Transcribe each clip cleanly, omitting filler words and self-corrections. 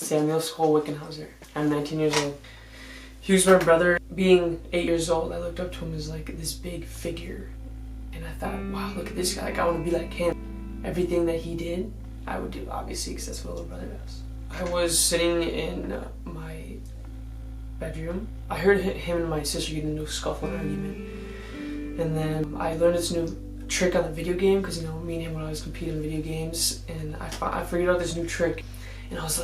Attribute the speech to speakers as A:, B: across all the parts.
A: Samuel Wickenhauser. I'm 19 years old. He was my brother. Being 8 years old, I looked up to him as like this big figure. And I thought, wow, look at this guy. Like, I want to be like him. Everything that he did, I would do, obviously, because that's what a little brother does. I was sitting in my bedroom. I heard him and my sister get into a scuffle and argument. And then I learned this new trick on the video game, because, you know, me and him when I was competing in video games, and I figured out this new trick. And I was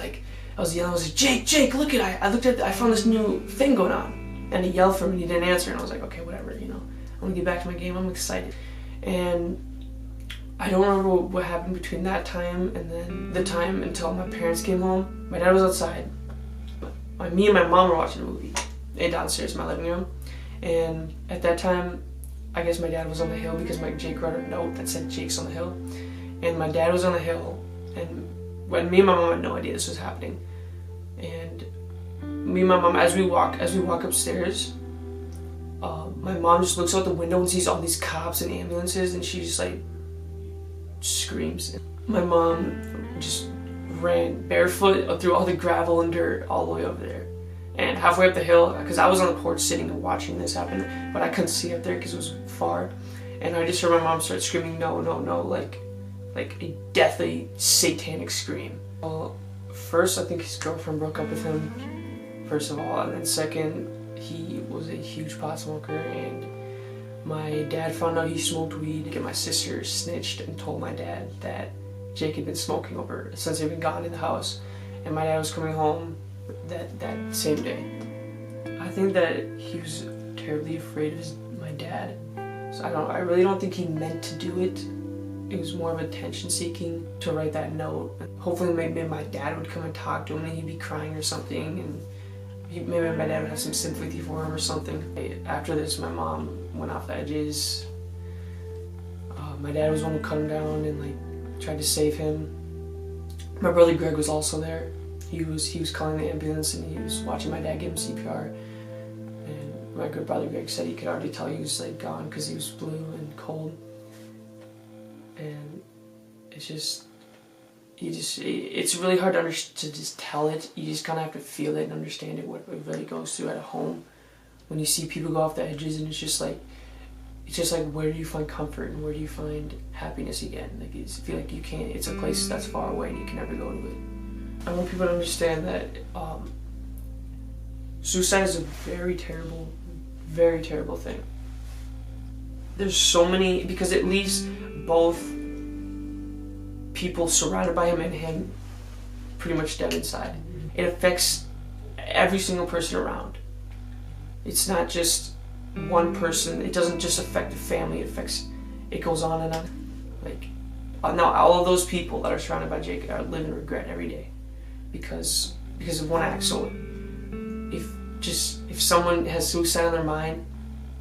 A: yelling, I was like, Jake, look at it. I found this new thing going on. And he yelled for me and he didn't answer. And I was like, okay, whatever, you know. I'm gonna get back to my game, I'm excited. And I don't remember what happened between that time and then the time until my parents came home. My dad was outside. Me and my mom were watching a movie downstairs in my living room. And at that time, I guess my dad was on the hill because Jake wrote a note that said Jake's on the hill. And my dad was on the hill, and when me and my mom had no idea this was happening. And me and my mom, as we walk upstairs, my mom just looks out the window and sees all these cops and ambulances, and she just like screams. My mom just ran barefoot through all the gravel and dirt all the way over there. And halfway up the hill, because I was on the porch sitting and watching this happen, but I couldn't see up there because it was far. And I just heard my mom start screaming, no, like a deathly satanic scream. Well, first I think his girlfriend broke up with him, first of all, and then second, he was a huge pot smoker, and my dad found out he smoked weed, and my sister snitched and told my dad that Jake had been smoking over since they'd been gone in the house, and my dad was coming home that same day. I think that he was terribly afraid of my dad, so I really don't think he meant to do it. It was more of attention seeking to write that note. Hopefully maybe my dad would come and talk to him and he'd be crying or something, and maybe my dad would have some sympathy for him or something. After this, my mom went off the edges. My dad was the one who cut him down and like tried to save him. My brother Greg was also there. He was calling the ambulance and he was watching my dad give him CPR. And my good brother Greg said he could already tell he was like gone because he was blue and cold. And it's really hard to just tell it. You just kind of have to feel it and understand it, what it really goes through at home. When you see people go off the edges, and it's just like where do you find comfort and where do you find happiness again? Like, you feel like you can't. It's a place that's far away and you can never go to it. I want people to understand that suicide is a very terrible thing. There's so many, because it leaves both people surrounded by him and him pretty much dead inside. It affects every single person around. It's not just one person. It doesn't just affect the family. It goes on and on. Like, now all of those people that are surrounded by Jake are living regret every day because of one act. So if someone has suicide on their mind,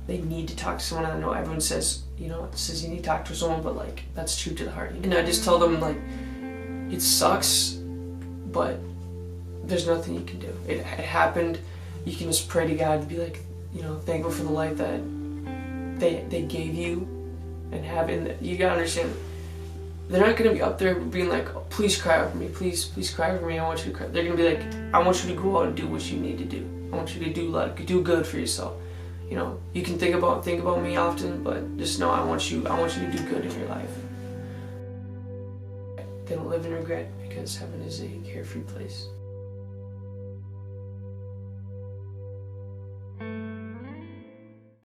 A: they need to talk to someone. I know everyone says you need to talk to someone, but like, that's true to the heart. And I just tell them, like, it sucks, but there's nothing you can do. It happened. You can just pray to God and be like, thankful for the life that they gave you and have. And you gotta understand, they're not gonna be up there being like, oh, please cry over me, please cry over me, I want you to cry. They're gonna be like, I want you to go out and do what you need to do. I want you to do good for yourself. You can think about me often, but just know I want you to do good in your life. They don't live in regret because heaven is a carefree place.